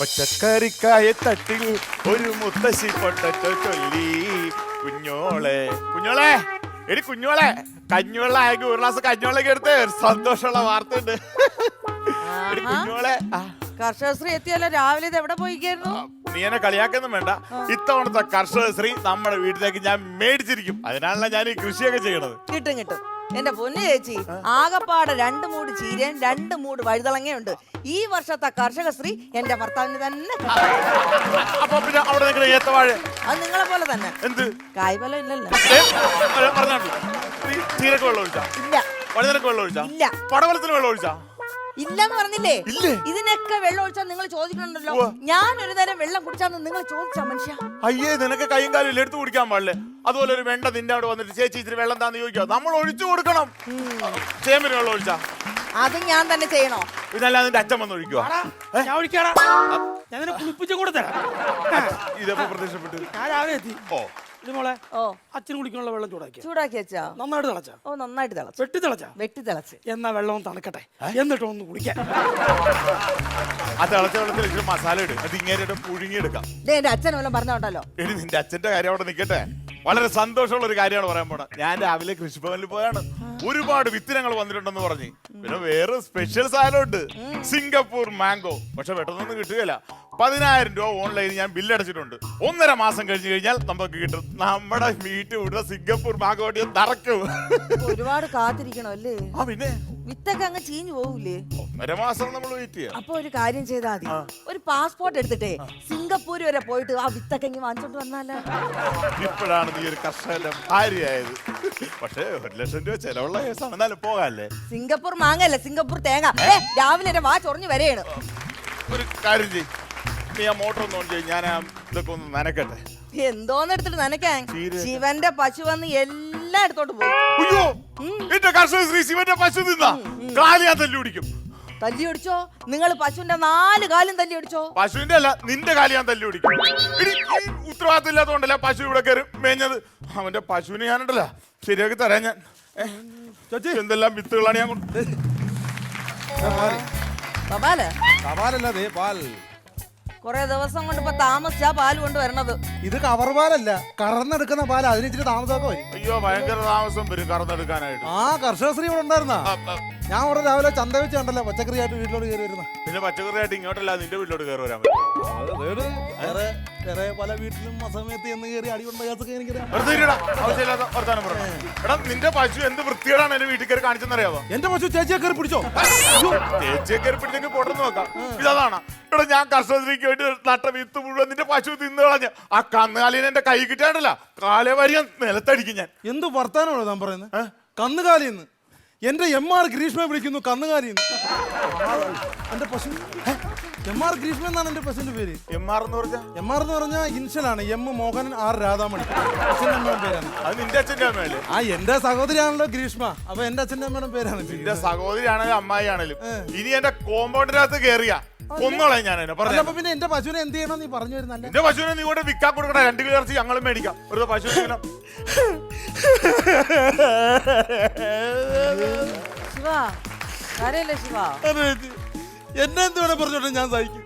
പച്ചക്കറിക്കായ തട്ടിൽ ഒരു മുത്തശ്ശി പൊട്ടറ്റോ ചൊല്ലി. കുഞ്ഞോളെ കുഞ്ഞോളെ എടി കുഞ്ഞോളെ, കഞ്ഞുവെള്ളം ആയെങ്കിൽ ഒരു ഗ്ലാസ് കഞ്ഞുവെള്ളം എടുത്ത് സന്തോഷമുള്ള വാർത്ത ഉണ്ട്. എടി കുഞ്ഞോളെ, കർഷകശ്രീ എത്തിയല്ലോ. രാവിലെ ഇത് എവിടെ പോയിക്കായിരുന്നു? നീ എന്നെ കളിയാക്കൊന്നും വേണ്ട. ഇത്തവണത്തെ കർഷകശ്രീ നമ്മുടെ വീട്ടിലേക്ക് ഞാൻ മേടിച്ചിരിക്കും. അതിനാണല്ലോ ഞാൻ ഈ കൃഷിയൊക്കെ ചെയ്യണത്. കിട്ടും കിട്ടും. എന്റെ പൊന്നു ചേച്ചി, ആകപ്പാടെ 2 മൂട് ചീരയും 2 മൂട് വഴുതളങ്ങയുണ്ട്. ഈ വർഷത്തെ കർഷകശ്രീ എന്റെ ഭർത്താവിന് തന്നെ. അപ്പൊ പിന്നെ അവിടെ നിൽക്കുന്ന ഏത്തവാഴ അത് നിങ്ങളെ പോലെ തന്നെ. എന്ത് കായ്ഫലം ഇല്ലല്ലോ. പറഞ്ഞാൽ ചീരക്ക് വെള്ളം ഒഴിച്ചാ? ഇല്ല. വഴുതനക്ക് വെള്ളം ഒഴിച്ചാ? ഇല്ല. പടവലത്തിന് വെള്ളം ഒഴിച്ചാ? ഇല്ലെന്ന് പറഞ്ഞില്ലേ? ഇല്ലേ? ഇതിനൊക്കെ വെള്ളം ഒഴിച്ചാൽ നിങ്ങൾ ചോദിക്കണുണ്ടല്ലോ. ഞാൻ ഒരു നേരം വെള്ളം കുടിച്ചാന്ന് നിങ്ങൾ ചോദിച്ചാ മനുഷ്യ. അയ്യേ, നിനക്ക് കൈയും കാലും എടുത്തു കുടിക്കാൻ പാടില്ലേ? അതുപോലെ ഒരു വെണ്ട നിന്റെ അവിടെ വന്നിട്ട് ചേച്ചി ഇച്ചിരി വെള്ളം താന്ന് ചോദിക്കുക, നമ്മൾ ഒഴിച്ചു കൊടുക്കണം. ചേമ്പിന് വെള്ളം ഒഴിച്ചാ? അത് ഞാൻ തന്നെ ചെയ്യണോ? ഇതല്ല നിന്റെ അച്ഛൻ വന്ന് ഒഴിക്കുക. ഞാൻ ഒഴിക്കാടാ. ഞാൻ കുളിപ്പിച്ച് കൂടെ തരാം. ഇതെപ്പോ പ്രത്യക്ഷപ്പെട്ടു? ഞാൻ രാവിലെ എത്തി. ഓ മോളെ, ഓ അച്ഛന് കുളിക്കാനുള്ള വെള്ളം ചൂടാക്കി ചൂടാക്കി വെച്ചാ? നന്നായിട്ട് തിളച്ചാ? ഓ നന്നായിട്ട് തിളച്ചു. വെട്ടി തിളച്ചാ? വെട്ടി തിളച്ച്. എന്നാ വെള്ളം ഒന്ന് തണുക്കട്ടെ, എന്നിട്ട് ഒന്ന് കുടിക്കാൻ. ആ തിളച്ച വെള്ളത്തിൽ ഇച്ചിരി മസാല ഇടും, അത് ഇങ്ങനെ പുഴുങ്ങിയെടുക്കാം. എന്റെ അച്ഛൻ വല്ലതും പറഞ്ഞോണ്ടല്ലോ. എടി നിന്റെ അച്ഛന്റെ കാര്യം അവിടെ നിൽക്കട്ടെ. വളരെ സന്തോഷമുള്ള ഒരു കാര്യമാണ് പറയാൻ പോണ. ഞാൻ രാവിലെ കൃഷിഭവനിൽ പോയാണ്. ഒരുപാട് വിത്തിനങ്ങൾ വന്നിട്ടുണ്ടെന്ന് പറഞ്ഞ്. പിന്നെ വേറെ സ്പെഷ്യൽ സാധനം ഉണ്ട്, സിംഗപ്പൂർ മാംഗോ. പക്ഷെ പെട്ടെന്നൊന്നും കിട്ടുകയില്ല. 10,000 രൂപ ഓൺലൈനിൽ ഞാൻ ബില്ലടച്ചിട്ടുണ്ട്. 1.5 മാസം കഴിഞ്ഞ് കഴിഞ്ഞാൽ നമുക്ക് കിട്ടും. നമ്മുടെ വീട്ടിൽ വിടുന്ന സിംഗപ്പൂർ മാംഗോ നടക്കും. ഒരുപാട് കാത്തിരിക്കണോ അല്ലേ? ആ പിന്നെ വിത്തൊക്കെ അങ്ങ് ചീഞ്ഞു പോകൂലേ? 1.5 മാസം നമ്മൾ വെയിറ്റ് ചെയ്യാം. അപ്പൊ ഒരു കാര്യം ചെയ്താൽ മതി. ഒരു പാസ്പോർട്ട് എടുത്തിട്ടേ സിംഗപ്പൂർ വരെ പോയിട്ട് ആ വിത്തൊക്കെ ഇങ്ങ് വാങ്ങിച്ചോണ്ട് വന്നാലേ. ഇപ്പോഴാണ് നീ ഒരു കർഷകന്റെ ഭാര്യയായത്. പക്ഷേ 1 ലക്ഷം രൂപ ചെലവുള്ള കേസാണ്. എന്നാലും പോകാല്ലേ? സിംഗപ്പൂർ മാങ്ങല്ല, സിംഗപ്പൂർ തേങ്ങ. രാവിലെ വാ ചൊറിഞ്ഞു വരെയാണ്. ഒരു കാര്യം ചെയ്യും, നീ ആ മോട്ടർ ഒന്ന് ഓൺ ചെയ്യും, ഞാൻ ഇതൊക്കെ ഒന്ന് നനക്കട്ടെ. എന്തോന്ന് എടുത്തിട്ട് നനയ്ക്കാൻ? ശിവന്റെ പശു വന്ന് എല്ലാം എടുത്തോട്ട് പോയി. അയ്യോ, എന്റെ കർഷക ശ്രീ ശിവന്റെ പശു തിന്നാ കാല് ഞാൻ തല്ലി പിടിക്കും. തല്ലി ഒടിച്ചോ? നിങ്ങൾ പശുവിന്റെ 4 കാലും തല്ലി ഒടിച്ചോ? പശുവിന്റെ അല്ല, നിന്റെ കാല് ഞാൻ തല്ലി പിടിക്കും. ഉത്തരവാദിത്തം ഇല്ലാത്തതുകൊണ്ടല്ല പശു ഇവിടെ കയറി മേഞ്ഞത്. അവന്റെ പശുവിനെ ഞാനുണ്ടല്ലോ ശരിയാക്കി തരാം ഞാൻ. എന്തെല്ലാം വിത്തുകളാണ് ഞാൻ കൊണ്ട്. ബബാല് തപാലല്ലേ പാൽ? കൊറേ ദിവസം കൊണ്ട് ഇപ്പൊ താമസിച്ചാ പാല് കൊണ്ട് വരണത്. ഇത് കവർ പാലല്ല, കറന്നെടുക്കുന്ന പാല. അതിന് ഇച്ചിരി താമസമൊക്കെ വരും. അയ്യോ, ഭയങ്കര താമസം വരും കറന്നെടുക്കാനായിട്ട്. ആ കർഷകശ്രീ ഇവിടെ ഉണ്ടായിരുന്ന ഞാൻ ഇവിടെ രാവിലെ ചന്ത വെച്ച് കണ്ടല്ലോ പച്ചക്കറിയായിട്ട് വീട്ടിലോട്ട് കയറി വരുന്ന. പിന്നെ പച്ചക്കറിയായിട്ട് ഇങ്ങോട്ടല്ല നിന്റെ വീട്ടിലോട്ട് കയറി വരാൻ പറ്റും. വേറെ വേറെ പല വീട്ടിലും അസമയത്ത് എന്ന് കയറി അടികൊണ്ടൊക്കെ എനിക്കറിയാം. ആവശ്യമില്ലാത്ത വർത്താനം പറഞ്ഞു. എടാ, നിന്റെ പശു എന്ത് വൃത്തിയോടാണ് എന്റെ വീട്ടിൽ കയറി കാണിച്ചെന്നറിയാവോ? എന്റെ പശു ചേച്ചിയെ കയറി പിടിച്ചോ? ചേച്ചിയെ കയറി പിടിച്ചെങ്കിൽ പൊട്ടെന്ന് നോക്കാം. ഇതാണ് ഇവിടെ ഞാൻ കർഷകശ്രീക്ക് വേണ്ടി നട്ട വിത്ത് മുഴുവൻ നിന്റെ പശു തിന്നു കളഞ്ഞ. ആ കന്നുകാലിനെ എന്റെ കൈ കിട്ടാണ്ടല്ല, കാലേ വരിക നിലത്തടിക്കും ഞാൻ. എന്ത് വർത്താനമാണോ താൻ പറയുന്നത്? കന്നുകാലിന്ന് എന്റെ MR ഗ്രീഷ്മയെ വിളിക്കുന്നു കന്നുകാലിന്ന്. എന്റെ പശു MR ഗ്രീഷ്മ എന്നാണ് എന്റെ പശുവിന്റെ പേര്. MR എന്ന് പറഞ്ഞാ? MR എന്ന് പറഞ്ഞാൽ ഇൻഷലാണ്. M Mohanan R Radhamani. അച്ഛൻ്റെ അമ്മയുടെ പേരാണ്. അത് നിന്റെ അച്ഛന്റെ അമ്മയല്ലേ? ആ എന്റെ സഹോദരിയാണല്ലോ ഗ്രീഷ്മ. അപ്പൊ എന്റെ അച്ഛന്റെ അമ്മയുടെ പേരാണ്. നിന്റെ സഹോദരിയാണെങ്കിലും അമ്മായി ആണെങ്കിലും ഇനി എന്റെ കോമ്പൗണ്ടിനകത്ത് കയറിയ കൊന്നോളാം ഞാൻ എന്നെ പറഞ്ഞു. അപ്പൊ പിന്നെ എന്റെ പശുവിനെ എന്ത് ചെയ്യണം നീ പറഞ്ഞു വരുന്നല്ലേ? എന്റെ പശുവിനെ നീ കൂടെ വിൽക്കാൻ കൊടുക്കണ. 2 കിലോ ഇറച്ചി ഞങ്ങളും മേടിക്കാം. ഒരു പശു ശിവ കാര്യല്ലേ ശിവ? എന്നെ എന്ത് വേണേ പറഞ്ഞോട്ടെ, ഞാൻ സഹിക്കും.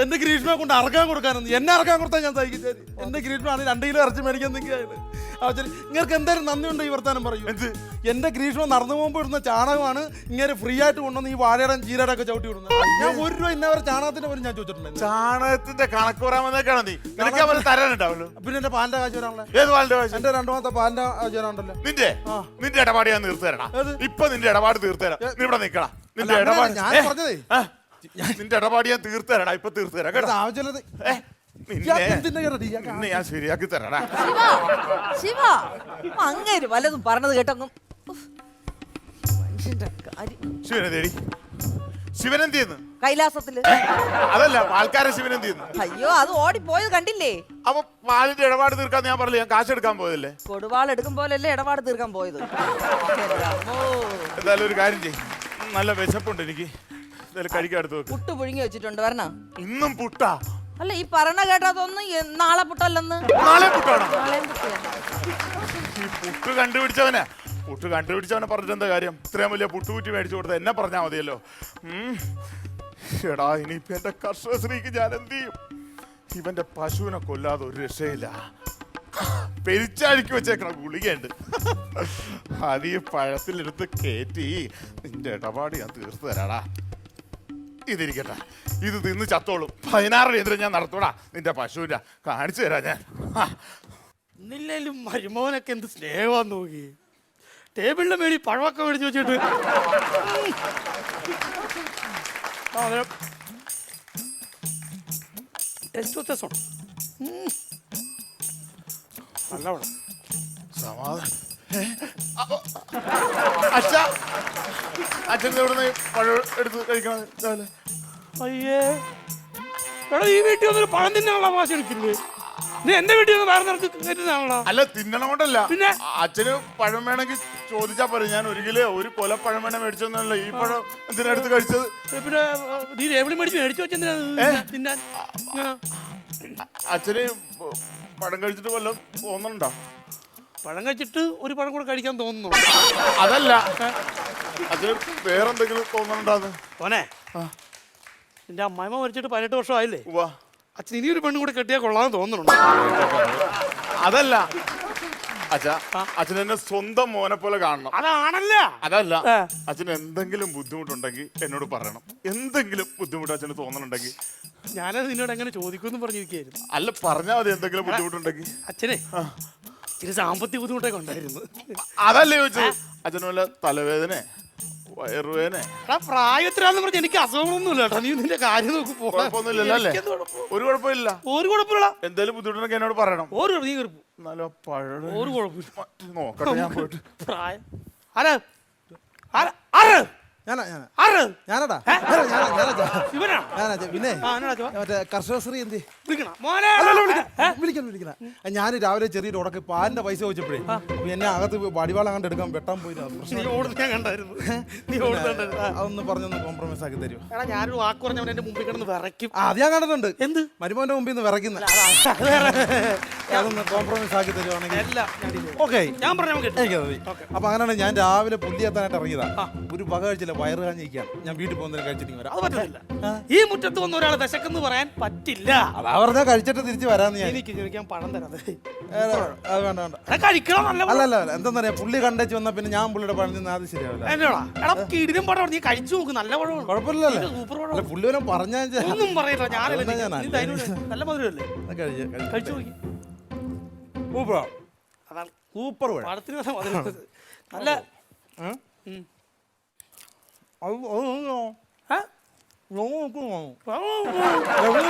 എന്റെ ഗ്രീഷ്മയെ കൊണ്ട് അറക്കാൻ കൊടുക്കാനൊന്നും എന്നെ അറക്കാൻ കൊടുത്താൽ ഞാൻ സഹിക്കും. എന്റെ ഗ്രീഷ്മ ആണ് 2 കിലോ ഇറച്ചി മേടിക്കാൻ നിൽക്കുകയാണ്. നിങ്ങൾക്ക് എന്തായാലും നന്ദിയുണ്ട് ഈ വർത്താനം പറയൂ. എന്റെ ഗ്രീഷ്മ നടന്നു പോകുമ്പോൾ ഇടുന്ന ചാണകമാണ് ഇങ്ങനെ ഫ്രീ ആയിട്ട് കൊണ്ടുവന്ന് ഈ വാഴയുടെ ചീരയുടെ ഒക്കെ ചവിട്ടി വിടുന്നത്. ഞാൻ 1 രൂപ ഇന്നവരെ ചാണകത്തിന്റെ പേര് ഞാൻ ചോദിച്ചിട്ടുണ്ട്. ചാണകത്തിന്റെ കണക്ക് പറയാൻ വന്നേക്കാണ് നീ. നിനക്ക് അവര് തരാനുണ്ടാവല്ലോ. പിന്നെ എന്റെ പാലിന്റെ കാശ് വരാനുള്ള ഏത് പാലിന്റെ കാശ്? എന്റെ 2 മാസത്തെ പാലിന്റെ കാശ് വരാനുണ്ടല്ലോ. നിന്റെ ഇടപാട് ഞാൻ തീർത്തു തരണം. ഇപ്പൊ നിന്റെ ഇടപാട് തീർത്തു തരാം. നീ ഇവിടെ നിക്കണം. നിന്റെ ഇടപാട് ഞാൻ പറഞ്ഞതേ നിന്റെ ഇടപാട് ഞാൻ തീർത്തു തരാടാ. ഇപ്പൊ തീർത്തു തരാം കേട്ടോ. ആവശ്യമുള്ളത് നിന്നെ ഞാൻ ശരിയാക്കി തരാടാ. ശിവ അങ്ങേര് വല്ലതും പറഞ്ഞത് കേട്ടൊന്നും. മനുഷ്യന്റെ കാര്യം. ശിവനെ തേടി ശിവനെന്ത് ചെയ്യുന്നു? കൈലാസത്തില്. അതല്ല, പാൽക്കാരൻ ശിവനെന്ത് ചെയ്യുന്നു? അയ്യോ, അത് ഓടിപ്പോയത് കണ്ടില്ലേ? അപ്പൊ പാലിന്റെ ഇടപാട് തീർക്കാൻ ഞാൻ പറഞ്ഞില്ല, ഞാൻ കാശ് എടുക്കാൻ പോയതല്ലേ. കൊടുവാൾ എടുക്കും പോലല്ലേ ഇടപാട് തീർക്കാൻ പോയത്. എന്തായാലും ഒരു കാര്യം ചെയ്യും, നല്ല വിശപ്പുണ്ട് എനിക്ക്. എന്തായാലും കഴിക്കാൻ എടുത്ത് വെക്ക്. പുട്ട് പുഴുങ്ങി വെച്ചിട്ടുണ്ട്, വരണം. ഇന്നും പുട്ടാ? അല്ല, ഈ പറഞ്ഞ കേട്ടതൊന്നും നാളെ പുട്ടല്ലെന്ന്. നാളെ പുട്ടാണോ? നാളെ ഈ പുട്ട് കണ്ടുപിടിച്ചവനെ പറഞ്ഞിട്ട് എന്താ കാര്യം? ഇത്രയും വലിയ പുട്ടുകുറ്റി മേടിച്ചു കൊടുത്ത എന്നെ പറഞ്ഞാൽ മതിയല്ലോ. എടാ ഇനിയിപ്പോ എന്റെ കർഷകശ്രീക്ക് ഞാൻ എന്ത് ചെയ്യും? ഇവന്റെ പശുവിനെ കൊല്ലാതെ ഒരു രക്ഷയില്ല. പെരിച്ചാഴിക്ക് വെച്ചേക്കണ ഗുളികയുണ്ട്. അത് ഈ പഴത്തിലെടുത്ത് കയറ്റി നിന്റെ ഇടപാട് ഞാൻ തീർത്തു തരാടാ. ഇതിരിക്കട്ടെ, ഇത് തിന്ന് ചത്തോളും. 16 എതിരെ ഞാൻ നടത്തൂടാ. നിന്റെ പശുവിന്റെ കാണിച്ചു തരാം ഞാൻ. ഇന്നില്ലേലും മരുമോനൊക്കെ എന്ത് സ്നേഹമാന്ന് നോക്കി. ടേബിളിന്റെ മേളിൽ പഴമൊക്കെ മേടിച്ച് വെച്ചിട്ട് ടേസ്റ്റ് വ്യത്യാസമാണ്. നല്ലവണ്ണം സമാധാനം. അച്ഛൻ എവിടെ പഴം എടുത്ത് കഴിക്കണം? അയ്യേ എടാ, ഈ വീട്ടിൽ വന്നൊരു പഴം തിന്നാനുള്ള ഭാഷ എടുക്കില്ലേ? നീ എന്റെ വീട്ടിൽ നിന്ന് വേറെ നിറച്ച് കയറ്റുന്നതാണല്ലോ. അല്ല, തിന്നണം കൊണ്ടല്ല. പിന്നെ അച്ഛന് പഴം വേണമെങ്കിൽ ചോദിച്ചാ പറയും. ഞാൻ 1 കിലോ 1 കൊല പഴം വേണേ മേടിച്ചൊന്നല്ല. ഈ പഴം എന്തിനാ എടുത്ത് കഴിച്ചത്? പിന്നെ നീ എവിടെ മേടിച്ചു വെച്ചെന്തിനാ തിന്നാൻ? അച്ഛന് പഴം കഴിച്ചിട്ട് വല്ലതും തോന്നുന്നുണ്ടോ? പഴം കഴിച്ചിട്ട് ഒരു പഴം കൂടെ കഴിക്കാൻ തോന്നുന്നു. അതല്ല, അച്ഛന് വേറെന്തെങ്കിലും തോന്നുന്നുണ്ടോന്ന്? ഓനെ നിന്റെ അമ്മായിമ്മ മരിച്ചിട്ട് 18 വർഷമായില്ലേ? ഉവ്വ. അച്ഛൻ ഇനിയൊരു പെണ്ണും കൂടെ കെട്ടിയാൽ കൊള്ളാന്ന് തോന്നുന്നുണ്ട്. അതല്ല അച്ഛാ, അച്ഛൻ എന്നെ സ്വന്തം മോനെ പോലെ കാണണം. അതാണല്ല. അതല്ല, അച്ഛന് എന്തെങ്കിലും ബുദ്ധിമുട്ടുണ്ടെങ്കിൽ എന്നോട് പറയണം. എന്തെങ്കിലും ബുദ്ധിമുട്ട് അച്ഛന് തോന്നുന്നുണ്ടെങ്കിൽ ഞാനത് നിന്നോട് എങ്ങനെ ചോദിക്കുമെന്ന് പറഞ്ഞിരിക്കുകയായിരുന്നു. അല്ല, പറഞ്ഞാൽ മതി. എന്തെങ്കിലും ബുദ്ധിമുട്ടുണ്ടെങ്കിൽ. അച്ഛനെ ഇച്ചിരി സാമ്പത്തിക ബുദ്ധിമുട്ടൊക്കെ ഉണ്ടായിരുന്നു. അതല്ലേ ചോദിച്ചത്? അച്ഛന് വല്ല തലവേദന, വയറുവേദന? പ്രായത്തിലാന്ന് പറഞ്ഞ എനിക്ക് അസുഖങ്ങളൊന്നുമില്ല കേട്ടോ. നീ നിന്റെ കാര്യം നോക്കി കുഴപ്പമൊന്നുമില്ലല്ലോ അല്ലേ? ഒരു കുഴപ്പമില്ല. ഒരു കുഴപ്പമില്ല. എന്തെങ്കിലും ബുദ്ധിമുട്ടുണ്ടെങ്കിൽ എന്നോട് പറയണം. നീ കയറിപ്പോ. നല്ല പഴം ഒരു കുഴപ്പമില്ല. നോക്കട്ടെ ഞാൻ പോയിട്ട്. പ്രായം ആരാ? ആരാ? ഞാനടാ ഇവനാ? പിന്നെ ആ, എന്നാടാ ചോ? മറ്റേ കർഷകശ്രീ എന്ത് വിളിക്കണോ? മോനെ വിളിക്കണ ഞാൻ രാവിലെ ചെറിയൊരു ഉടക്ക് പാലിന്റെ പൈസ ചോദിച്ചപ്പോഴേ എന്നെ അകത്ത് വടിവാള കണ്ട് എടുക്കാൻ വെട്ടാൻ പോയി. നീ ഓടുന്ന ഞാൻ കണ്ടായിരുന്നു. നീ ഓടുന്നുണ്ടായിരുന്നു. അതൊന്ന് പറഞ്ഞൊന്ന് കോംപ്രമൈസ് ആക്കി തരുമോ? എടാ, ഞാനൊരു വാക്ക് പറഞ്ഞവൻ എന്റെ മുമ്പിൽ കിടന്ന് വിറയ്ക്കും. അത് ഞാൻ കണ്ടിട്ടുണ്ട്. എന്ത്? മരുമോന്റെ മുമ്പിൽ നിന്ന് വിറയ്ക്കുന്ന. അതൊന്ന് കോംപ്രമൈസ് ആക്കി തരുവാണെങ്കിൽ ഓക്കെ. ഞാൻ പറഞ്ഞ അപ്പൊ അങ്ങനെയാണ് ഞാൻ രാവിലെ പുല്ലി എത്താനായിട്ട് ഇറങ്ങിയതാ. ഒരു വക കഴിച്ചില്ല, വയറ് കാഞ്ഞിരിക്കുകയാണ്. ഞാൻ വീട്ടിൽ പോകുന്നതിന് കഴിച്ചിട്ട് വരാം. അത് പറ്റില്ല. ഈ മുറ്റത്ത് വന്ന ഒരാളെ വിശക്കെന്ന് പറയാൻ പറ്റില്ല. അതാ പറഞ്ഞാ കഴിച്ചിട്ട് തിരിച്ചു വരാന്ന് ഞാൻ. എനിക്ക് ചോദിക്കാൻ പണം തരാതെ അത് വേണ്ട വേണ്ട. കഴിക്കണം. അല്ലല്ല, എന്താ പുള്ളി കണ്ടേച്ച് വന്നാ പിന്നെ ഞാൻ പുള്ളിയുടെ പഴം തിന്നാ അത് ശരിയാവില്ല. എന്നോടാ എടാ, കിടിലും പഴം നീ കഴിച്ചു നോക്ക്. നല്ല പഴമാണ്. കുഴപ്പമില്ലല്ലേ? സൂപ്പർ അല്ല, പഴം. പുള്ളി പറഞ്ഞാ ഒന്നും പറയില്ല. ഞാനല്ലേ ഞാനാ. നീ ധൈര്യം. നല്ല മധുരമല്ലേ? കഴിച്ചു നോക്കി. അതാണ് സൂപ്പർ പഴം. പഴത്തിന് നല്ല മധുരം. നല്ല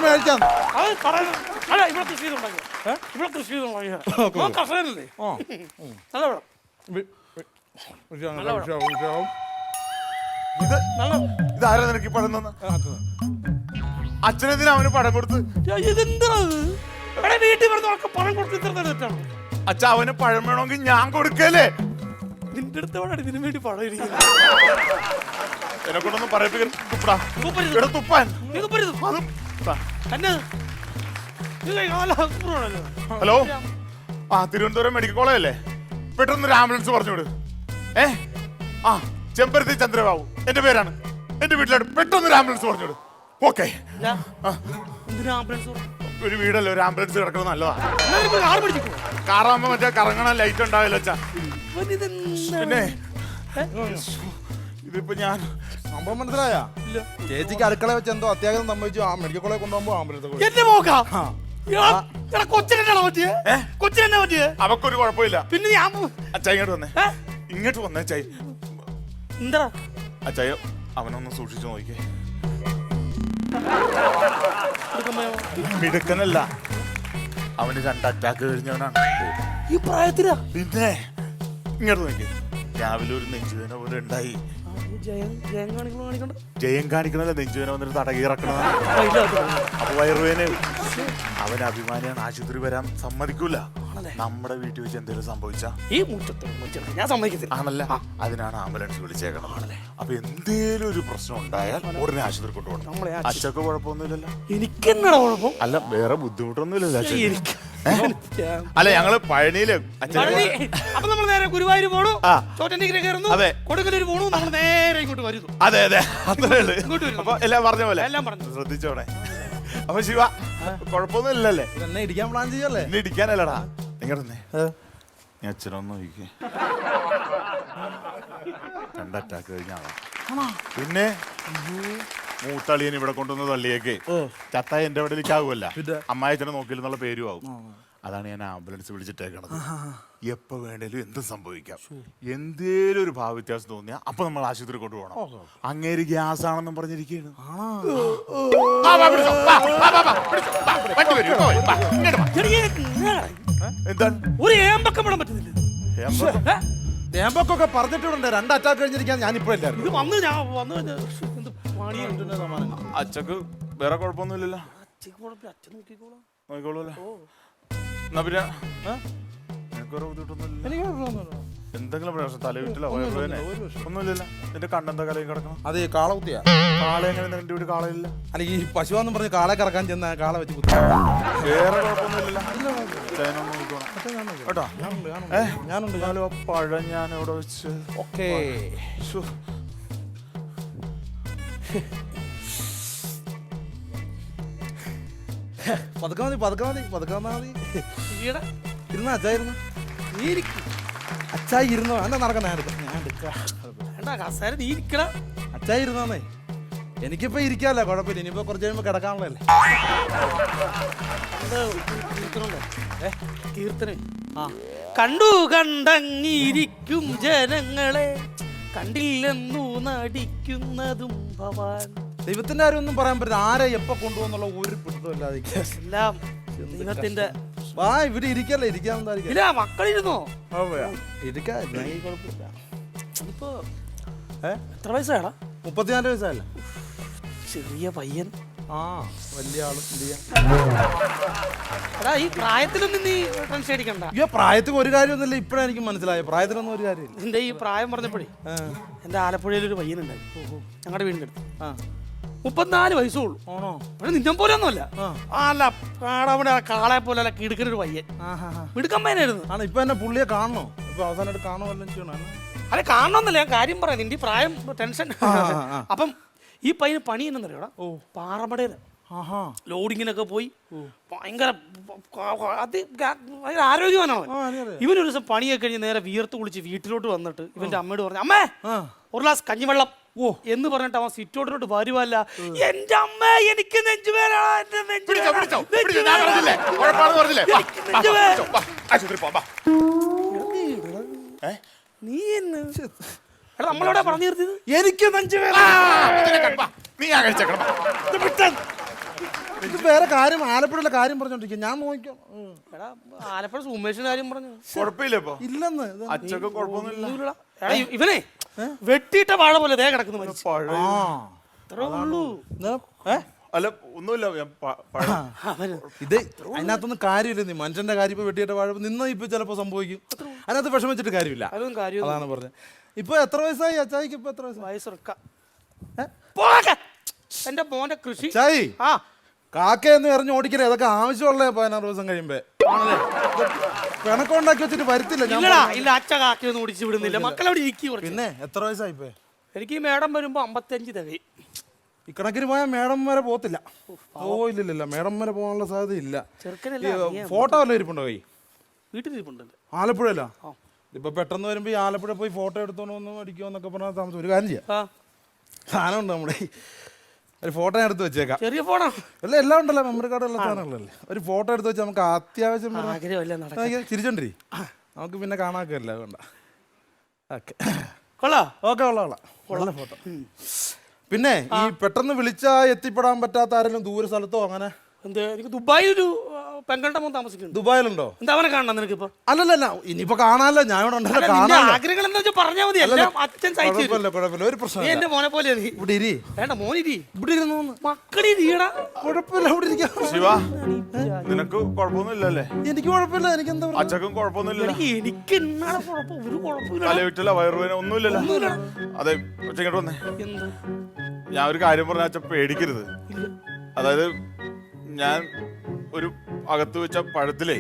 മേടിച്ചാ അത് പറയുന്നു. അല്ല, ഇവിടെ കൃഷി ചെയ്തുണ്ടാക്കിയ. ഇവിടെ കൃഷി ചെയ്തുണ്ടാക്കിയ കർഷകനല്ലേ? നല്ല പഴം. ഇതാരാ നിനക്ക് പഴം തന്ന? അച്ഛനെന്തിനാ അവന് പഴം കൊടുത്ത്? ഇതെന്താ വീട്ടിൽ പറഞ്ഞ പഴം കൊടുത്ത് ഇത്ര തെറ്റാണ്? അച്ഛ, അവന് പഴം വേണമെങ്കിൽ ഞാൻ കൊടുക്കല്ലേ? നിന്റെ അടുത്ത് വേണം ഇതിനു വേണ്ടി പഴം ഇരിക്കുന്നത്. എന്നെ കൊണ്ടൊന്നും പറയിപ്പിക്കാൻ തുപ്പാൻ. ഹലോ, തിരുവനന്തപുരം മെഡിക്കൽ കോളേജ് അല്ലേ? പെട്ടെന്ന് ഒരു ആംബുലൻസ് പറഞ്ഞോട്. ചെമ്പരത്തി ചന്ദ്രബാബു എന്റെ പേരാണ്. എന്റെ വീട്ടിലാണ്. പെട്ടെന്ന് ഒരു ആംബുലൻസ് പറഞ്ഞോട്. ഓക്കെ. ഒരു വീടല്ലേ, ഒരു ആംബുലൻസ് കിടക്കുന്നത് നല്ലതാണ്. കാറാകുമ്പോ മറ്റേ കറങ്ങണ ലൈറ്റ് ഉണ്ടാവില്ല അച്ഛാ. പിന്നെ ഇതിപ്പോ ഞാൻ സംഭവം മനസ്സിലായ? ചേച്ചിക്ക് അടുക്കള വെച്ച് എന്തോ അത്യാഗ്രഹം സംഭവിച്ചു. ആ മെഡിക്കൽ കോളേജ് കൊണ്ടുപോകുമ്പോ ആംബുലൻസ് എന്റെ മോക്കാ കൊച്ചിനെന്നാണോ പറ്റിയേ? കൊച്ചിനെന്നാ പറ്റിയേ? അവക്കൊരു കുഴപ്പമില്ല. പിന്നെ ഞാൻ അച്ഛാ ഇങ്ങോട്ട് വന്നേ. ഇങ്ങോട്ട് വന്നേ അച്ഛായി. എന്താ അച്ഛായ, അവനൊന്ന് സൂക്ഷിച്ചു നോക്കിയേ. മിടുക്കനല്ല, അവന് 2 അറ്റാക്ക് കഴിഞ്ഞവനാണ്. ഈ പ്രായത്തിലാ? പിന്നെ ഇങ്ങോട്ട് നോക്കി. രാവിലെ ഒരു നെഞ്ചുവേന പോലെ ഉണ്ടായി. ജയം കാണിക്കണല്ല, നെഞ്ചുവേന വന്നിട്ട് തടകിറക്കണതാണ്. അപ്പൊ വയറുവേന. അവൻ അഭിമാനിയാണ്. ആശുപത്രി വരാൻ സമ്മതിക്കൂല. നമ്മുടെ വീട്ടിൽ വെച്ച് എന്തെങ്കിലും സംഭവിച്ചാ ഈ മുറ്റത്ത് ഞാൻ സമ്മതിക്കത്തില്ല. ആണല്ല, അതിനാണ് ആംബുലൻസ് വിളിച്ചേക്കണം. അപ്പൊ എന്തേലും ഒരു പ്രശ്നം ഉണ്ടായാൽ ഉടനെ ആശുപത്രി കൊണ്ടുപോകണം. അച്ഛക്ക് കുഴപ്പമൊന്നുമില്ലല്ലോ? എനിക്കെന്നാണ് കുഴപ്പം? അല്ല, വേറെ ബുദ്ധിമുട്ടൊന്നുമില്ലല്ലോ? അല്ല ഞങ്ങള് പഴനിയില് പഴനി. അപ്പൊ നമ്മൾ നേരെ ഗുരുവായൂർ പോണു, ആ. ചോറ്റന്റിക്കര കയറുന്നു, അതെ. കൊടുങ്ങല്ലൂർ പോണു, നമ്മൾ നേരെ ഇങ്ങോട്ട് വരുന്നു. അതെ അതെ അത്രേ ഉള്ളു. ഇങ്ങോട്ട് വരുന്നു. അപ്പൊ എല്ലാം പറഞ്ഞ പോലെ എല്ലാം പറഞ്ഞു. ശ്രദ്ധിച്ചോണേ. അപ്പൊ ശിവ കുഴപ്പമൊന്നും ഇല്ലല്ലേ? എന്നെ ഇടിക്കാൻ പ്ലാൻ ചെയ്യല്ലേ? എന്നെ ഇടിക്കാനല്ലടാ. നിങ്ങടന്നേ ഞാൻ അച്ഛനൊന്ന് നോക്കിക്കേ. 2 അറ്റാക്ക് കഴിഞ്ഞാളാ. പിന്നെ മൂത്തളിയൻ ഇവിടെ കൊണ്ടുവന്ന് തള്ളിയേക്ക് ചത്തായ എന്റെ അവിടെ ആകുമല്ല, അമ്മായച്ചനെ നോക്കിയില്ലെന്നുള്ള പേരും ആവും. അതാണ് ഞാൻ ആംബുലൻസ് വിളിച്ചിട്ടേക്കണത്. എപ്പോ വേണേലും എന്തും സംഭവിക്കാം. എന്തേലും ഒരു ഭാവ വ്യത്യാസം തോന്നിയാ അപ്പൊ നമ്മൾ ആശുപത്രി കൊണ്ടുപോകണം. അങ്ങേര് ഗ്യാസ് ആണെന്നും പറഞ്ഞിരിക്കുകയാണ്. എന്താണ് ഒരു ഏമ്പക്കം വിടാൻ പറ്റുന്നില്ല. തേമ്പൊക്കെ പറഞ്ഞിട്ടുണ്ട് 2 അറ്റാക്ക് കഴിഞ്ഞിരിക്കാൻ ഞാൻ ഇപ്പോഴല്ലായിരുന്നു. ഇത് വന്ന് ഞാൻ വന്നു എന്ത് പണിയാ. അച്ഛക്ക് വേറെ കുഴപ്പമൊന്നുമില്ലല്ലോ? അച്ഛൻ നോക്കിക്കോളാം. നോക്കിക്കോളൂല്ലേ? എന്നാ പിന്നെ നിനക്ക് വേറെ ബുദ്ധിമുട്ടൊന്നുമില്ല? എന്തെങ്കിലും പ്രശ്നം തലവിട്ടില്ല ഒന്നുമില്ലല്ലോ? നിന്റെ കണ്ണെന്താ കലയും കിടക്കണം? അത് കാള കുത്തിയാ. കാള എങ്ങനെ നിന്റെ വീട് കാളയില്ല? അല്ല ഈ പശുവാന്നും പറഞ്ഞ് കാളെ കറക്കാൻ ചെന്ന കാള വെച്ച് കുത്തി. വേറെ കുഴപ്പമൊന്നുമില്ലല്ലോ? ചൈനൊന്നും നോക്കണം കേട്ടോ. ഞാനുണ്ട്. എന്നാലും ആ പഴം ഞാൻ ഇവിടെ വെച്ച് ഓക്കേ. പതുക്കെ മതി. ഈയിടെ ഇരുന്ന അച്ചായിരുന്നു. അച്ചായി ഇരുന്നോ? എന്താ നടക്കുന്ന? ഞാൻ എടുക്കാം. വേണ്ട, കസേര നീ ഇരിക്കട. അച്ചായി ഇരുന്നോന്നേ. എനിക്കിപ്പോ ഇരിക്കാല്ലോ, കുഴപ്പമില്ല. ഇനിയിപ്പോ കുറച്ച് കഴിയുമ്പോ കിടക്കാനുള്ളതല്ലേ. കീർത്തന കണ്ടു കണ്ടങ്ങിരിക്കും ജനങ്ങളെ, കണ്ടില്ലെന്നു നടിക്കുന്നതും ഭവാൻ. ദൈവത്തിന്റെ ആരും ഒന്നും പറയാൻ പറ്റില്ല. ആരെ എപ്പോ കൊണ്ടുപോകുന്നുള്ള ഒരു പിടുത്തമില്ലാതെ എല്ലാം ദൈവത്തിന്റെ. വാ ഇവിടെ ഇരിക്കല്ലേ, ഇരിക്കാമെന്താ? ഇല്ല, മക്കളിരുന്നോ? ഇരിക്കാ, കുഴപ്പമില്ല. ഇപ്പൊ എത്ര വയസ്സാടാ? 34 വയസ്സായല്ല. ചെറിയ പയ്യൻ. ആ വലിയ ആള്. എടാ, ഈ പ്രായത്തിലൊന്നും നീ ടെൻഷൻ അടിക്കണ്ട. അയ്യോ, പ്രായത്തിൽ ഒരു കാര്യമൊന്നുമില്ല. ഇപ്പഴാ എനിക്ക് മനസ്സിലായ പ്രായത്തിലൊന്നും ഒരു കാര്യമില്ല. നിന്റെ ഈ പ്രായം പറഞ്ഞപ്പോഴേ എന്റെ ആലപ്പുഴയിലൊരു പയ്യനുണ്ടായി ഞങ്ങളുടെ വീടിന്റെ അടുത്ത്. 34 വയസ്സുള്ളൂ. ആണോ? പക്ഷെ നിന്നെ പോലെ ഒന്നുമല്ല. അല്ല, അവിടെ കാളെ പോലെ അല്ല, കിടുക്കനൊരു പയ്യൻ. മിടുക്കൻ പയ്യനായിരുന്നു. ആണ്. ഇപ്പൊ എന്നെ പുള്ളിയെ കാണണോ? ഇപ്പൊ അവസാനമായിട്ട് കാണുമല്ലോ ചെയ്യണം. അല്ലെ, കാണണമെന്നല്ല, ഞാൻ കാര്യം പറയാം. നിന്റെ ഈ പ്രായം ടെൻഷൻ. അപ്പം ഈ പയ്യന് പണി എന്നറിയോടാ? പാറമടയില് ലോഡിങ്ങിനൊക്കെ പോയി ഭയങ്കര ആരോഗ്യവാനാണ്. ഇവനൊരു ദിവസം പണിയൊക്കെ കഴിഞ്ഞ് നേരെ വിയർത്ത് കുളിച്ച് വീട്ടിലോട്ട് വന്നിട്ട് ഇവന്റെ അമ്മയോട് പറഞ്ഞു, അമ്മേ ഒരു ഗ്ലാസ് കഞ്ഞിവെള്ളം എന്ന് പറഞ്ഞിട്ട് അവൻ സിറ്റോട്ടിലോട്ട് വരുവല്ല. എന്റെ അമ്മ, എനിക്ക് നെഞ്ചുവേദന. നീ നമ്മളോടെ പറഞ്ഞു തീർത്തത് എനിക്ക് നെഞ്ചുവേദന. ഇത് വേറെ കാര്യം, ആലപ്പുഴയിലെ കാര്യം പറഞ്ഞോണ്ടിരിക്കും. ഞാൻ നോക്കാം. എടാ, ആലപ്പുഴ സുമേഷിന്റെ കാര്യം പറഞ്ഞു. കുഴപ്പമില്ല ഇപ്പൊ ഇല്ലെന്ന്. അച്ഛക്ക് കുഴപ്പമൊന്നുമില്ല. ഇവനെ വെട്ടിയിട്ട വാഴ പോലെ ദേ കിടക്കുന്നു മരിച്ചു. പഴയ ഉള്ളൂ. അല്ല ഒന്നുമില്ല. ഇത് അതിനകത്തൊന്നും കാര്യമില്ല. നീ മനുഷ്യന്റെ കാര്യം ഇപ്പൊ വെട്ടിയിട്ട് വാഴ നിന്ന് ഇപ്പൊ ചിലപ്പോ സംഭവിക്കും. അതിനകത്ത് വിഷമിച്ചിട്ട് കാര്യമില്ല. അതൊന്നും കാര്യം. അതാണ് പറഞ്ഞത്. ഇപ്പൊ എത്ര വയസ്സായി അച്ചായിക്ക്? ഇപ്പൊ എത്ര വയസ്സെടുക്ക എന്റെ മോന്റെ കൃഷി. ചായി ആ കാക്കയെന്ന് എറിഞ്ഞ് ഓടിക്കലേ, അതൊക്കെ ആവശ്യമുള്ള 16 ദിവസം കഴിയുമ്പോ. പിണക്കം ഉണ്ടാക്കി വെച്ചിട്ട് വരത്തില്ല. ഇല്ല, അച്ഛ കാക്കയൊന്നും ഓടിച്ചു വിടുന്നില്ല. മക്കളവിടെ ഇരിക്കും. പിന്നെ എത്ര വയസ്സായിപ്പോ? എനിക്ക് ഈ മേടം വരുമ്പോ 55 തികയും. ഇക്കണക്കിന് പോയാൽ മേടം വരെ പോകത്തില്ല. ഓ ഇല്ലില്ല, മേടം വരെ പോകാനുള്ള സാധ്യത ഇല്ല. ചെറുക്കനല്ല, ഫോട്ടോ വല്ല ഇരിപ്പുണ്ടോ കൈ? വീട്ടിലിരിപ്പുണ്ട്. ആലപ്പുഴയല്ല. ഇപ്പൊ പെട്ടെന്ന് വരുമ്പോ ഈ ആലപ്പുഴ പോയി ഫോട്ടോ എടുത്തോണ്ട് വന്ന് അടിക്കുമെന്നൊക്കെ പറഞ്ഞാൽ താമസം. ഒരു കാര്യം ചെയ്യാം, സാധനം ഉണ്ട് നമ്മുടെ ഒരു ഫോട്ടോ ഞാൻ എടുത്ത് വെച്ചേക്കാം. ചെറിയ ഫോണോ? എല്ലാം ഉണ്ടല്ലോ, മെമ്മറി കാർഡ് ഉള്ള സാധനങ്ങളല്ലേ. ഒരു ഫോട്ടോ എടുത്ത് വെച്ചാൽ നമുക്ക് അത്യാവശ്യം ചിരിച്ചോണ്ടിരി, നമുക്ക് പിന്നെ കാണാക്കല്ല. വേണ്ട, ഓക്കെ കൊള്ളാം. ഓക്കെ കൊള്ളാം. കൊള്ളാം ഫോട്ടോ. പിന്നെ ഈ പെട്ടെന്ന് വിളിച്ചാ എത്തിപ്പെടാൻ പറ്റാത്ത ആരെങ്കിലും ദൂര സ്ഥലത്തോ അങ്ങനെ? എന്ത്, എനിക്ക് ദുബായിൽ ഒരു പെങ്ങളുടെ മോൻ താമസിക്കുന്നുണ്ട്. ദുബായിലുണ്ടോ? എന്താ അവനെ കാണണം നിനക്ക് ഇപ്പൊ? അല്ലല്ല, ഇനിയിപ്പോ കാണാനല്ലോ, ഞാൻ ഇവിടെ ഉണ്ടല്ലോ. ആഗ്രഹങ്ങൾ എന്താ വെച്ചാൽ പറഞ്ഞാൽ മതി. അച്ഛൻ കുഴപ്പമില്ല, ഒരു പ്രശ്നം. എന്റെ മോനെ പോലെ ഇവിടെ ഇരി. വേണ്ട, മോനിരി. ഇവിടെ ഇരുന്നു മക്കളി തീടാ. കുഴപ്പമില്ല, ഇവിടെ ഇരിക്കാം. ശിവ, നിനക്ക് കുഴപ്പമൊന്നുമില്ലല്ലേ? എനിക്ക് കുഴപ്പമില്ല. എനിക്ക് എന്താ അച്ഛക്കും കുഴപ്പമൊന്നുമില്ല. എനിക്ക് എന്നാണ് കുഴപ്പം? ഒരു കുഴപ്പമില്ല. തലവിട്ടില്ല, വയറുവേന ഒന്നുമില്ലല്ലോ. അതെ, ഇങ്ങോട്ട് വന്നേ. എന്ത്? ഞാൻ ഒരു കാര്യം പറഞ്ഞ അച്ഛൻ പേടിക്കരുത്. അതായത് ഞാൻ ഒരു അകത്ത് വെച്ച പഴത്തിലേ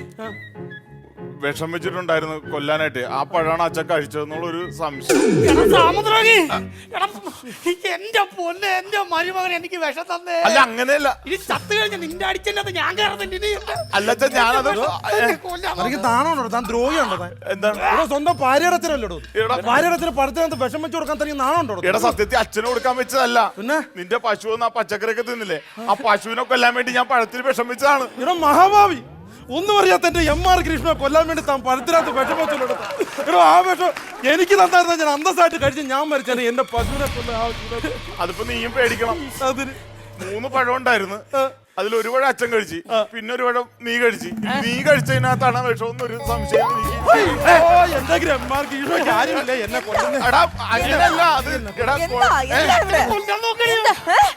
വിഷം വെച്ചിട്ടുണ്ടായിരുന്നു കൊല്ലാനായിട്ട്. ആ പഴമാണ് അച്ഛൻ കഴിച്ചതെന്നുള്ളൊരു സംശയം. എടാ സാമുദ്രോഗി, എടാ, എന്റെ പൊന്നെ, എന്റെ മരുമകൻ എനിക്ക് വിഷം തന്നേ. അല്ല അങ്ങനെയല്ല. ഇനി ചത്ത് കഴിഞ്ഞ നിന്റെ അടിച്ചത് ഞാൻ കയറുന്നുണ്ട്. അല്ല അച്ഛൻ ഞാനത് എനിക്ക് താണോണ്ടോ? താൻ ദ്രോഹിയുണ്ടോ താൻ? എന്താണ് ഇവിടെ സ്വന്തം ഭാര്യടച്ചനല്ലോ. എടാ. ഭാര്യടച്ചന് പഴത്തിനകത്ത് വിഷം വെച്ച് കൊടുക്കാൻ തനിക്ക് നാണുണ്ടോ? എടാ സത്യത്തിൽ അച്ഛന് കൊടുക്കാൻ വെച്ചതല്ല. പിന്നെ നിന്റെ പശു ആ പച്ചക്കറിയൊക്കെ തിന്നില്ലേ, ആ പശുവിനെ കൊല്ലാൻ വേണ്ടി ഞാൻ പഴത്തിൽ വിഷം വെച്ചതാണ്. ഇവിടെ മഹാഭാവി ഒന്നും അറിയാത്ത എന്റെ എം.ആർ. കൃഷ്ണ കൊല്ലാൻ വേണ്ടി താൻ പഴത്തിനകത്ത് വിഷം വെച്ചോളൂ. ആ വിഷം എനിക്ക് തന്നായിരുന്ന ഞാൻ അന്തസ്സായിട്ട് കഴിച്ച് ഞാൻ മരിച്ചാൽ എന്റെ പശുവിനെ കൊല്ലാൻ ആവശ്യമില്ല. അതിപ്പോ നീയും പേടിക്കണം. അതിന് 3 പഴം ഉണ്ടായിരുന്നു. അതിലൊരു പഴം അച്ഛൻ കഴിച്ച്, പിന്നെ ഒരു പഴം നീ കഴിച്ച്. നീ കഴിച്ചതിനകത്താണ് വിഷമെന്നൊരു സംശയം എനിക്ക്. എന്തെങ്കിലും എം.ആർ. കൃഷ്ണ കാര്യമില്ല എന്നെ കൊല്ലുന്ന. എടാ അങ്ങനെയല്ല അത്. എടാ എന്താ എന്താ ഇവിടെ? കൊല്ലാൻ നോക്കി,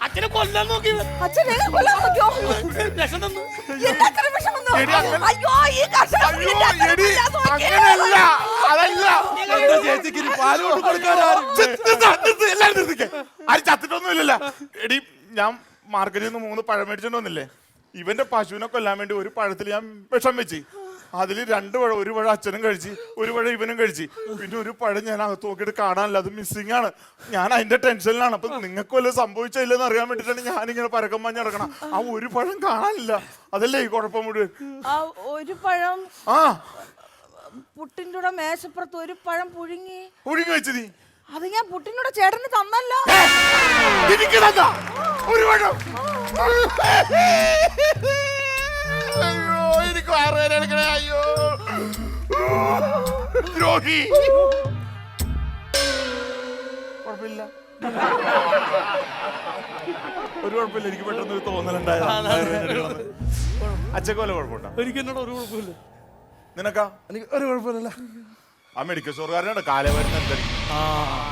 അച്ഛനെ കൊല്ലാൻ നോക്കി, അച്ഛനെ കൊല്ലാൻ നോക്കിയോ? വിഷം തന്നു. എന്നാ വിഷം വന്നു? എടി, അങ്ങനെ- അയ്യോ ഈ കർഷക അയ്യോ, എടി, അങ്ങനെയല്ല അതല്ല. എന്റെ ചേച്ചിക്ക് ഇനി പാല് കൊണ്ട് കൊടുക്കാൻ ആരും എല്ലാരും നിർത്തിക്കേ. ആരും ചത്തിട്ടൊന്നും ഇല്ലല്ലോ. എടി ഞാൻ മാർക്കറ്റിൽ നിന്ന് 3 പഴം മേടിച്ചോണ്ട് വന്നില്ലേ, ഇവന്റെ പശുവിനെ കൊല്ലാൻ വേണ്ടി ഒരു പഴത്തിൽ ഞാൻ വിഷം വെച്ച്. അതിൽ 2 പഴം, ഒരു പഴം അച്ഛനും കഴിച്ച്, ഒരു പഴം ഇവനും കഴിച്ച്, പിന്നെ ഒരു പഴം ഞാൻ അകത്ത് നോക്കിയിട്ട് കാണാനില്ല. അത് മിസ്സിംഗ് ആണ്. ഞാൻ അതിന്റെ ടെൻഷനിലാണ്. അപ്പൊ നിങ്ങൾക്ക് വല്ലതും സംഭവിച്ചില്ലെന്ന് അറിയാൻ വേണ്ടിട്ടാണ് ഞാനിങ്ങനെ പരക്കം മഞ്ഞ് നടക്കണം. ആ ഒരു പഴം കാണാനില്ല. അതല്ലേ ഈ കുഴപ്പം മുഴുവൻ. ആ ഒരു പഴം ആ പുട്ടിന്റെ കൂടെ മേശപ്പുറത്ത് ഒരു പഴം പുഴുങ്ങി ഒഴുങ്ങി വെച്ച് നീ അത് ഞാൻ പുട്ടിന്റെ കൂടെ ചേട്ടന് തന്നല്ല. എനിക്ക് തന്നാ ഒരു പഴം. അയ്യോ എനിക്ക് വയറുവേദന എടുക്കണേ. അയ്യോ ദ്രോഹി. കുഴപ്പമില്ല, ഒരു കുഴപ്പമില്ല. എനിക്ക് പെട്ടെന്ന് ഒരു തോന്നലുണ്ടായതാണ്. അച്ഛക്കോല കുഴപ്പമുണ്ടോ? എനിക്ക് എന്നോട് ഒരു കുഴപ്പമില്ല. നിനക്കാ? എനിക്ക് ഒരു കുഴപ്പമില്ല. ആ മെഡിക്കൽ സ്റ്റോറുകാരനാണ് കാലവരുന്ന എന്തായിരിക്കും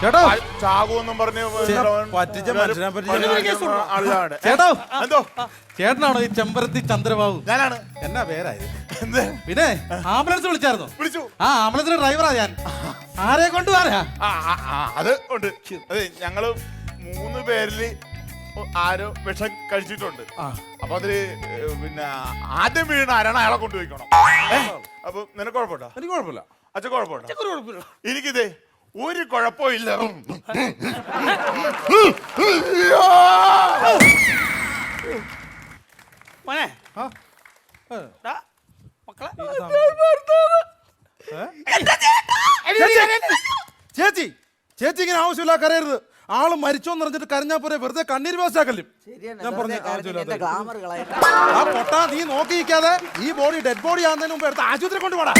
ചേട്ടോ ചാകുമെന്നും പറഞ്ഞ് പറ്റിച്ച മനുഷ്യനെ പറ്റിച്ച ആളാണ്. ചേട്ടോ എന്തോ ചേട്ടനാണോ ഈ ചെമ്പരത്തി ചന്ദ്രബാബു? ഞാനാണ്. എന്നാ പേരായത്? എന്ത് പിന്നെ ആംബുലൻസ് വിളിച്ചായിരുന്നോ? വിളിച്ചു. ആ ആംബുലൻസിന്റെ ഡ്രൈവറാ ഞാൻ. ആരെ കൊണ്ടുപോകാനാ? അത് ഉണ്ട്. അതെ ഞങ്ങള് 3 പേരില് ആരോ വിഷം കഴിച്ചിട്ടുണ്ട്. അപ്പൊ അതില് പിന്നെ ആദ്യം വീണ ആരാണ് അയാളെ കൊണ്ടുപോയിക്കണം. അപ്പൊ നിനക്ക് കുഴപ്പമുണ്ടോ? എനിക്ക് കുഴപ്പമില്ല. അച്ഛൻ കുഴപ്പമുണ്ടോ? എനിക്കിതേ ഒരു കുഴപ്പമില്ല. മോനെ, ആ? ഡാ, മക്കളെ, ചേച്ചി ചേച്ചി ഇങ്ങനെ ആവശ്യമില്ല കരയരുത്. ആള് മരിച്ചോന്ന് പറഞ്ഞിട്ട് കരഞ്ഞാ പോരെ, വെറുതെ കണ്ണീര് വ്യവസ്ഥയാക്കല്ലേ. ഞാൻ പറഞ്ഞു ആ പൊട്ടാ നീ നോക്കിയിരിക്കാതെ ഈ ബോഡി ഡെഡ് ബോഡി ആകുന്നതിന് മുമ്പ് എടുത്ത് ആശുപത്രി കൊണ്ടുപോടാ.